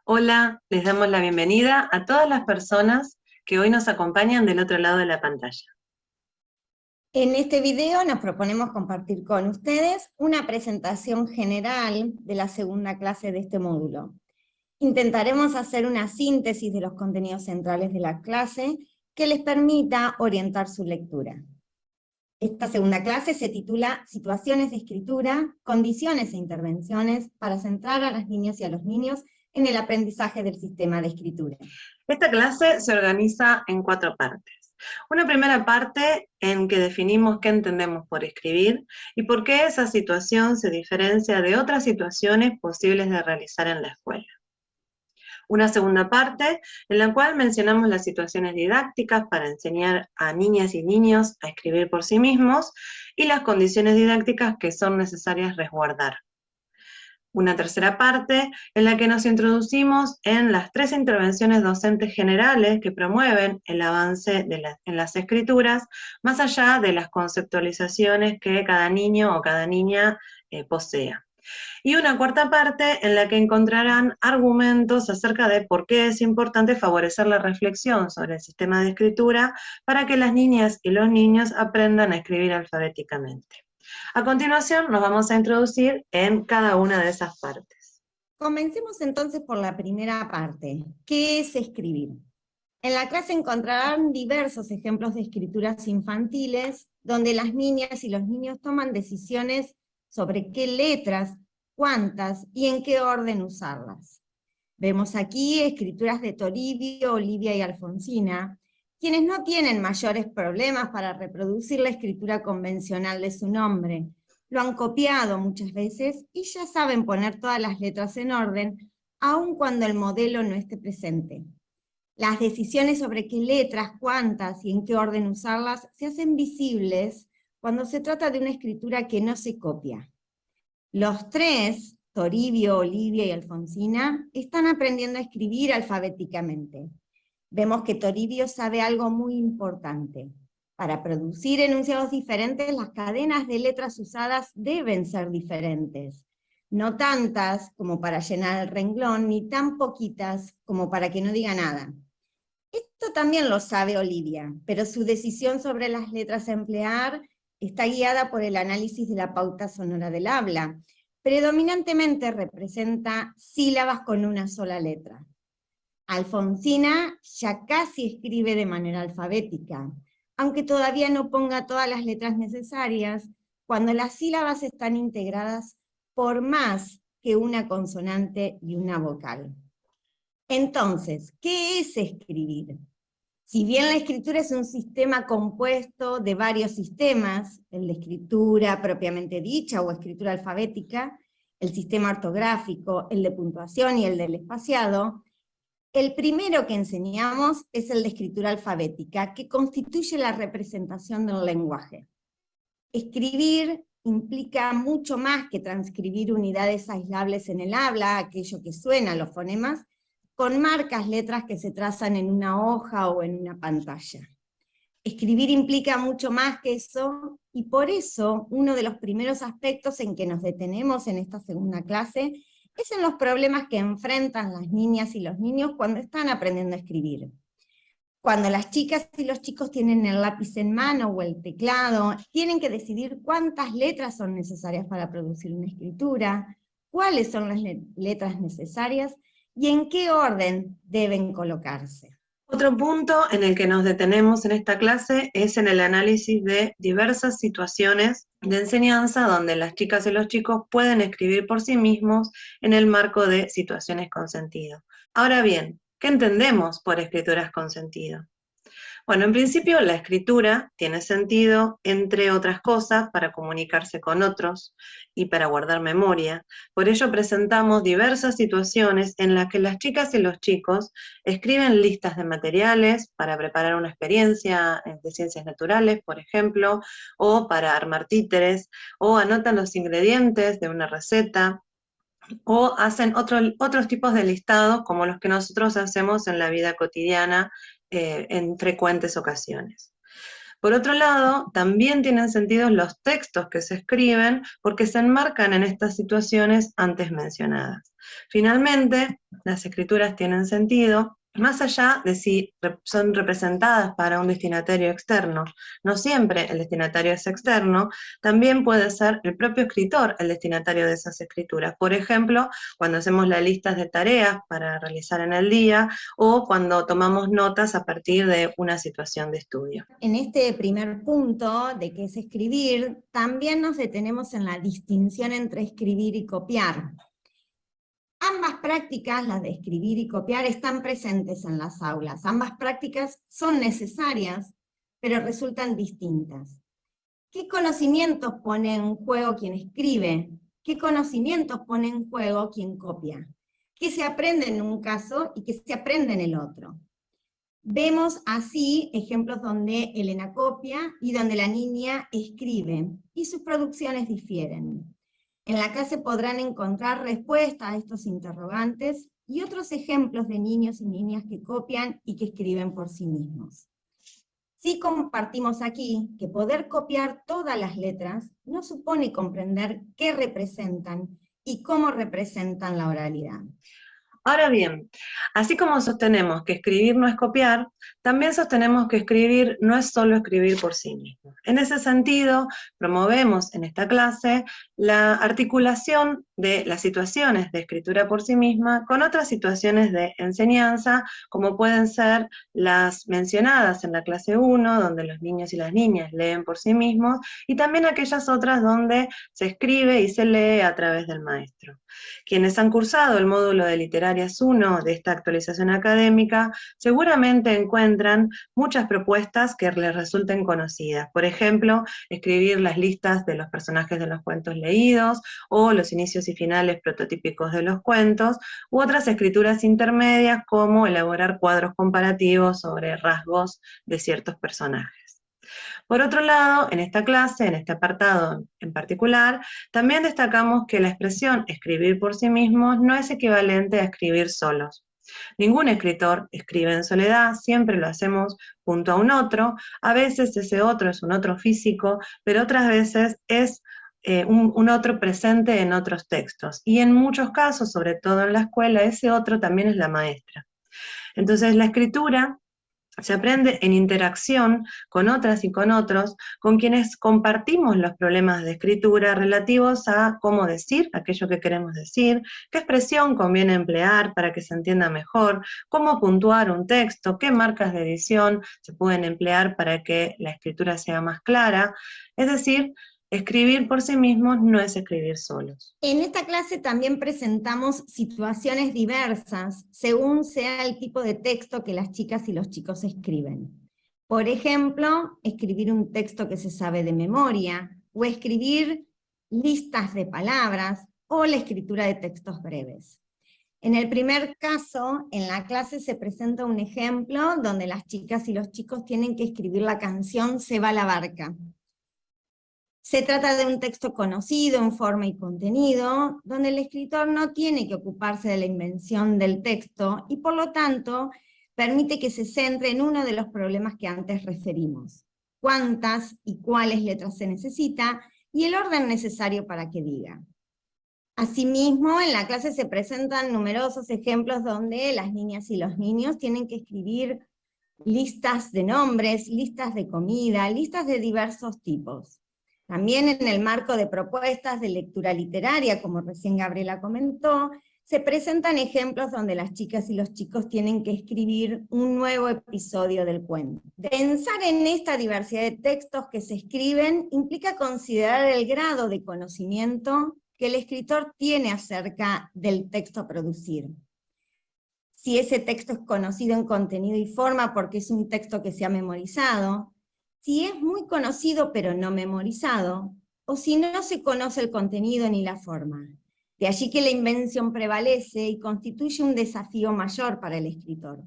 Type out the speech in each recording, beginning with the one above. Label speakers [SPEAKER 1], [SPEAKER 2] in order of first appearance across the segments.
[SPEAKER 1] Hola, les damos la bienvenida a todas las personas que hoy nos acompañan del otro lado de la pantalla.
[SPEAKER 2] En este video nos proponemos compartir con ustedes una presentación general de la segunda clase de este módulo. Intentaremos hacer una síntesis de los contenidos centrales de la clase que les permita orientar su lectura. Esta segunda clase se titula Situaciones de escritura, condiciones e intervenciones para centrar a las niñas y a los niños en el aprendizaje del sistema de escritura.
[SPEAKER 1] Esta clase se organiza en 4 partes. Una primera parte en que definimos qué entendemos por escribir y por qué esa situación se diferencia de otras situaciones posibles de realizar en la escuela. Una segunda parte en la cual mencionamos las situaciones didácticas para enseñar a niñas y niños a escribir por sí mismos y las condiciones didácticas que son necesarias resguardar. Una tercera parte en la que nos introducimos en las 3 intervenciones docentes generales que promueven el avance en las escrituras, más allá de las conceptualizaciones que cada niño o cada niña posea. Y una cuarta parte en la que encontrarán argumentos acerca de por qué es importante favorecer la reflexión sobre el sistema de escritura para que las niñas y los niños aprendan a escribir alfabéticamente. A continuación nos vamos a introducir en cada una de esas partes.
[SPEAKER 2] Comencemos entonces por la primera parte. ¿Qué es escribir? En la clase encontrarán diversos ejemplos de escrituras infantiles donde las niñas y los niños toman decisiones sobre qué letras, cuántas y en qué orden usarlas. Vemos aquí escrituras de Toribio, Olivia y Alfonsina, quienes no tienen mayores problemas para reproducir la escritura convencional de su nombre. Lo han copiado muchas veces y ya saben poner todas las letras en orden, aun cuando el modelo no esté presente. Las decisiones sobre qué letras, cuántas y en qué orden usarlas se hacen visibles cuando se trata de una escritura que no se copia. Los 3, Toribio, Olivia y Alfonsina, están aprendiendo a escribir alfabéticamente. Vemos que Toribio sabe algo muy importante. Para producir enunciados diferentes, las cadenas de letras usadas deben ser diferentes. No tantas como para llenar el renglón, ni tan poquitas como para que no diga nada. Esto también lo sabe Olivia, pero su decisión sobre las letras a emplear está guiada por el análisis de la pauta sonora del habla. Predominantemente representa sílabas con una sola letra. Alfonsina ya casi escribe de manera alfabética, aunque todavía no ponga todas las letras necesarias cuando las sílabas están integradas por más que una consonante y una vocal. Entonces, ¿qué es escribir? Si bien la escritura es un sistema compuesto de varios sistemas, el de escritura propiamente dicha o escritura alfabética, el sistema ortográfico, el de puntuación y el del espaciado, el primero que enseñamos es el de escritura alfabética, que constituye la representación del lenguaje. Escribir implica mucho más que transcribir unidades aislables en el habla, aquello que suena, los fonemas, con marcas, letras que se trazan en una hoja o en una pantalla. Escribir implica mucho más que eso, y por eso uno de los primeros aspectos en que nos detenemos en esta segunda clase es en los problemas que enfrentan las niñas y los niños cuando están aprendiendo a escribir. Cuando las chicas y los chicos tienen el lápiz en mano o el teclado, tienen que decidir cuántas letras son necesarias para producir una escritura, cuáles son las letras necesarias y en qué orden deben colocarse.
[SPEAKER 1] Otro punto en el que nos detenemos en esta clase es en el análisis de diversas situaciones de enseñanza donde las chicas y los chicos pueden escribir por sí mismos en el marco de situaciones con sentido. Ahora bien, ¿qué entendemos por escrituras con sentido? Bueno, en principio la escritura tiene sentido, entre otras cosas, para comunicarse con otros y para guardar memoria. Por ello presentamos diversas situaciones en las que las chicas y los chicos escriben listas de materiales para preparar una experiencia de ciencias naturales, por ejemplo, o para armar títeres, o anotan los ingredientes de una receta, o hacen otros tipos de listados como los que nosotros hacemos en la vida cotidiana en frecuentes ocasiones. Por otro lado, también tienen sentido los textos que se escriben porque se enmarcan en estas situaciones antes mencionadas. Finalmente, las escrituras tienen sentido más allá de si son representadas para un destinatario externo. No siempre el destinatario es externo, también puede ser el propio escritor el destinatario de esas escrituras. Por ejemplo, cuando hacemos las listas de tareas para realizar en el día o cuando tomamos notas a partir de una situación de estudio.
[SPEAKER 2] En este primer punto de qué es escribir, también nos detenemos en la distinción entre escribir y copiar. Ambas prácticas, las de escribir y copiar, están presentes en las aulas. Ambas prácticas son necesarias, pero resultan distintas. ¿Qué conocimientos pone en juego quien escribe? ¿Qué conocimientos pone en juego quien copia? ¿Qué se aprende en un caso y qué se aprende en el otro? Vemos así ejemplos donde Elena copia y donde la niña escribe, y sus producciones difieren. En la clase podrán encontrar respuestas a estos interrogantes y otros ejemplos de niños y niñas que copian y que escriben por sí mismos. Sí compartimos aquí que poder copiar todas las letras no supone comprender qué representan y cómo representan la oralidad.
[SPEAKER 1] Ahora bien, así como sostenemos que escribir no es copiar, también sostenemos que escribir no es solo escribir por sí mismo. En ese sentido, promovemos en esta clase la articulación de las situaciones de escritura por sí misma con otras situaciones de enseñanza, como pueden ser las mencionadas en la clase 1, donde los niños y las niñas leen por sí mismos, y también aquellas otras donde se escribe y se lee a través del maestro. Quienes han cursado el módulo de Literarias 1 de esta actualización académica seguramente encuentran muchas propuestas que les resulten conocidas. Por ejemplo, escribir las listas de los personajes de los cuentos leídos, o los inicios y finales prototípicos de los cuentos, u otras escrituras intermedias como elaborar cuadros comparativos sobre rasgos de ciertos personajes. Por otro lado, en esta clase, en este apartado en particular, también destacamos que la expresión escribir por sí mismos no es equivalente a escribir solos. Ningún escritor escribe en soledad, siempre lo hacemos junto a un otro, a veces ese otro es un otro físico, pero otras veces es un otro presente en otros textos. Y en muchos casos, sobre todo en la escuela, ese otro también es la maestra. Entonces la escritura se aprende en interacción con otras y con otros, con quienes compartimos los problemas de escritura relativos a cómo decir aquello que queremos decir, qué expresión conviene emplear para que se entienda mejor, cómo puntuar un texto, qué marcas de edición se pueden emplear para que la escritura sea más clara. Es decir, escribir por sí mismos no es escribir solos.
[SPEAKER 2] En esta clase también presentamos situaciones diversas, según sea el tipo de texto que las chicas y los chicos escriben. Por ejemplo, escribir un texto que se sabe de memoria, o escribir listas de palabras, o la escritura de textos breves. En el primer caso, en la clase se presenta un ejemplo donde las chicas y los chicos tienen que escribir la canción Se va la barca. Se trata de un texto conocido en forma y contenido, donde el escritor no tiene que ocuparse de la invención del texto, y por lo tanto permite que se centre en uno de los problemas que antes referimos: cuántas y cuáles letras se necesita, y el orden necesario para que diga. Asimismo, en la clase se presentan numerosos ejemplos donde las niñas y los niños tienen que escribir listas de nombres, listas de comida, listas de diversos tipos. También en el marco de propuestas de lectura literaria, como recién Gabriela comentó, se presentan ejemplos donde las chicas y los chicos tienen que escribir un nuevo episodio del cuento. Pensar en esta diversidad de textos que se escriben implica considerar el grado de conocimiento que el escritor tiene acerca del texto a producir. Si ese texto es conocido en contenido y forma porque es un texto que se ha memorizado, si es muy conocido pero no memorizado, o si no se conoce el contenido ni la forma. De allí que la invención prevalece y constituye un desafío mayor para el escritor.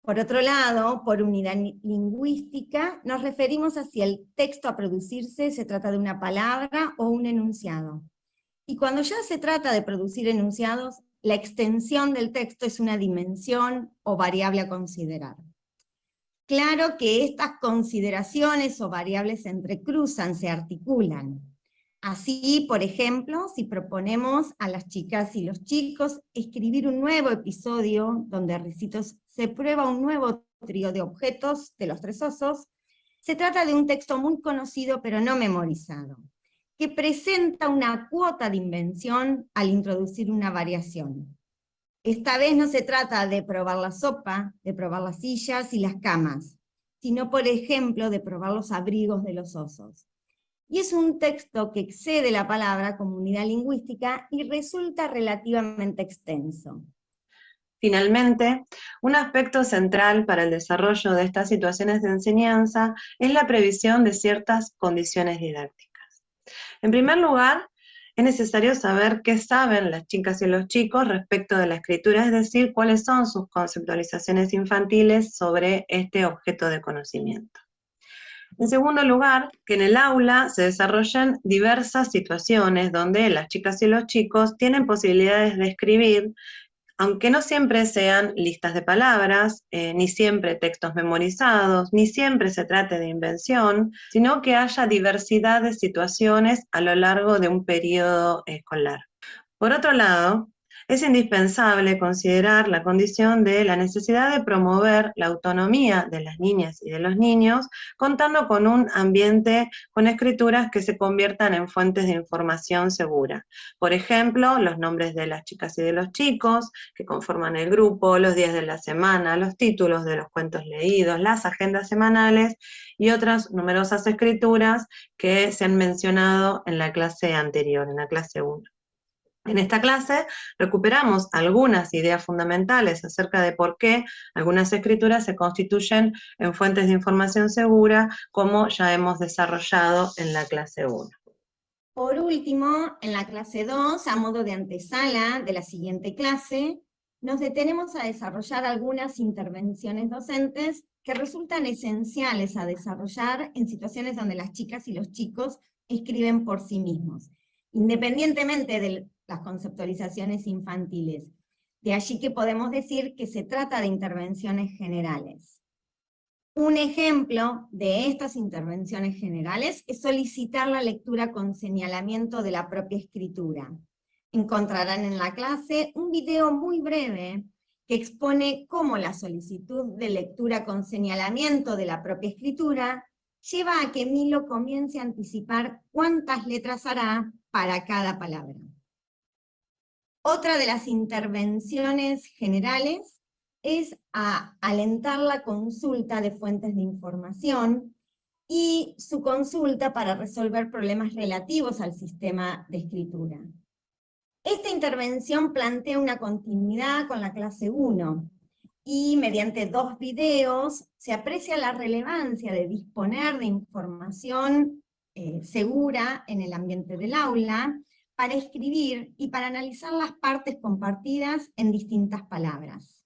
[SPEAKER 2] Por otro lado, por unidad lingüística, nos referimos a si el texto a producirse se trata de una palabra o un enunciado. Y cuando ya se trata de producir enunciados, la extensión del texto es una dimensión o variable a considerar. Claro que estas consideraciones o variables se entrecruzan, se articulan. Así, por ejemplo, si proponemos a las chicas y los chicos escribir un nuevo episodio donde Ricitos se prueba un nuevo trío de objetos de los tres osos, se trata de un texto muy conocido pero no memorizado, que presenta una cuota de invención al introducir una variación. Esta vez no se trata de probar la sopa, de probar las sillas y las camas, sino, por ejemplo, de probar los abrigos de los osos. Y es un texto que excede la palabra como unidad lingüística y resulta relativamente extenso.
[SPEAKER 1] Finalmente, un aspecto central para el desarrollo de estas situaciones de enseñanza es la previsión de ciertas condiciones didácticas. En primer lugar, es necesario saber qué saben las chicas y los chicos respecto de la escritura, es decir, cuáles son sus conceptualizaciones infantiles sobre este objeto de conocimiento. En segundo lugar, que en el aula se desarrollen diversas situaciones donde las chicas y los chicos tienen posibilidades de escribir, aunque no siempre sean listas de palabras, ni siempre textos memorizados, ni siempre se trate de invención, sino que haya diversidad de situaciones a lo largo de un periodo escolar. Por otro lado, es indispensable considerar la condición de la necesidad de promover la autonomía de las niñas y de los niños, contando con un ambiente con escrituras que se conviertan en fuentes de información segura. Por ejemplo, los nombres de las chicas y de los chicos que conforman el grupo, los días de la semana, los títulos de los cuentos leídos, las agendas semanales y otras numerosas escrituras que se han mencionado en la clase anterior, en la clase 1. En esta clase recuperamos algunas ideas fundamentales acerca de por qué algunas escrituras se constituyen en fuentes de información segura, como ya hemos desarrollado en la clase 1.
[SPEAKER 2] Por último, en la clase 2, a modo de antesala de la siguiente clase, nos detenemos a desarrollar algunas intervenciones docentes que resultan esenciales a desarrollar en situaciones donde las chicas y los chicos escriben por sí mismos, independientemente de las conceptualizaciones infantiles. De allí que podemos decir que se trata de intervenciones generales. Un ejemplo de estas intervenciones generales es solicitar la lectura con señalamiento de la propia escritura. Encontrarán en la clase un video muy breve que expone cómo la solicitud de lectura con señalamiento de la propia escritura lleva a que Milo comience a anticipar cuántas letras hará para cada palabra. Otra de las intervenciones generales es a alentar la consulta de fuentes de información y su consulta para resolver problemas relativos al sistema de escritura. Esta intervención plantea una continuidad con la clase 1, y mediante 2 videos se aprecia la relevancia de disponer de información segura en el ambiente del aula, para escribir y para analizar las partes compartidas en distintas palabras.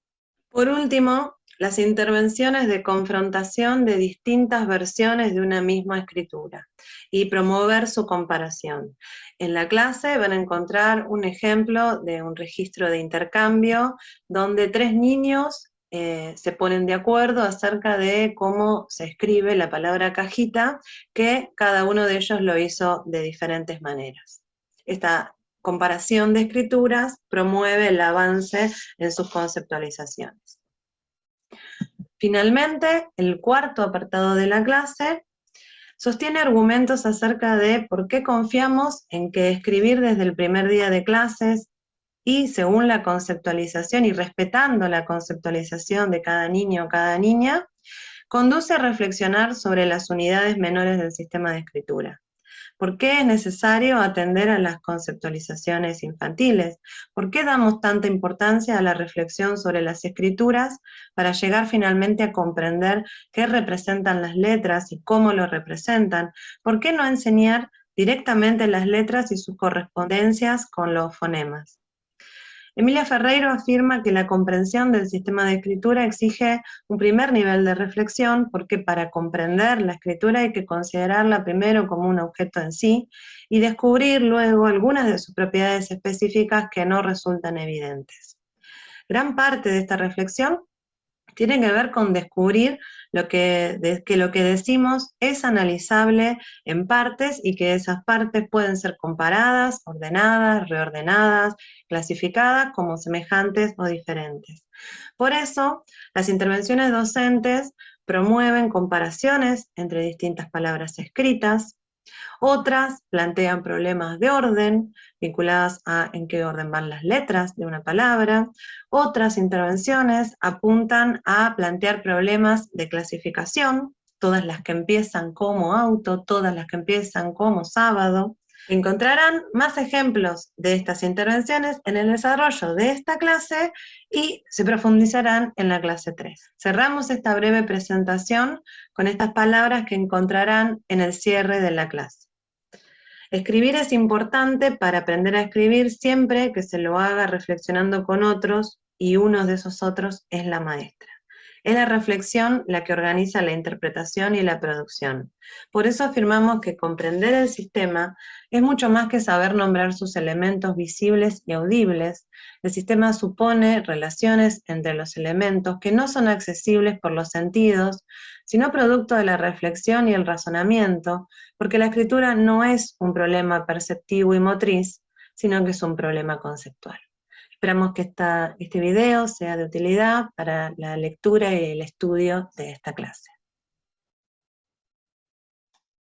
[SPEAKER 1] Por último, las intervenciones de confrontación de distintas versiones de una misma escritura y promover su comparación. En la clase van a encontrar un ejemplo de un registro de intercambio donde 3 niños se ponen de acuerdo acerca de cómo se escribe la palabra cajita, que cada uno de ellos lo hizo de diferentes maneras. Esta comparación de escrituras promueve el avance en sus conceptualizaciones. Finalmente, el cuarto apartado de la clase sostiene argumentos acerca de por qué confiamos en que escribir desde el primer día de clases y según la conceptualización y respetando la conceptualización de cada niño o cada niña, conduce a reflexionar sobre las unidades menores del sistema de escritura. ¿Por qué es necesario atender a las conceptualizaciones infantiles? ¿Por qué damos tanta importancia a la reflexión sobre las escrituras para llegar finalmente a comprender qué representan las letras y cómo lo representan? ¿Por qué no enseñar directamente las letras y sus correspondencias con los fonemas? Emilia Ferreiro afirma que la comprensión del sistema de escritura exige un primer nivel de reflexión, porque para comprender la escritura hay que considerarla primero como un objeto en sí, y descubrir luego algunas de sus propiedades específicas que no resultan evidentes. Gran parte de esta reflexión tiene que ver con descubrir que lo que decimos es analizable en partes y que esas partes pueden ser comparadas, ordenadas, reordenadas, clasificadas como semejantes o diferentes. Por eso, las intervenciones docentes promueven comparaciones entre distintas palabras escritas. Otras plantean problemas de orden, vinculadas a en qué orden van las letras de una palabra. Otras intervenciones apuntan a plantear problemas de clasificación, todas las que empiezan como auto, todas las que empiezan como sábado. Encontrarán más ejemplos de estas intervenciones en el desarrollo de esta clase y se profundizarán en la clase 3. Cerramos esta breve presentación con estas palabras que encontrarán en el cierre de la clase. Escribir es importante para aprender a escribir siempre que se lo haga reflexionando con otros y uno de esos otros es la maestra. Es la reflexión la que organiza la interpretación y la producción. Por eso afirmamos que comprender el sistema es mucho más que saber nombrar sus elementos visibles y audibles. El sistema supone relaciones entre los elementos que no son accesibles por los sentidos, sino producto de la reflexión y el razonamiento, porque la escritura no es un problema perceptivo y motriz, sino que es un problema conceptual. Esperamos que este video sea de utilidad para la lectura y el estudio de esta clase.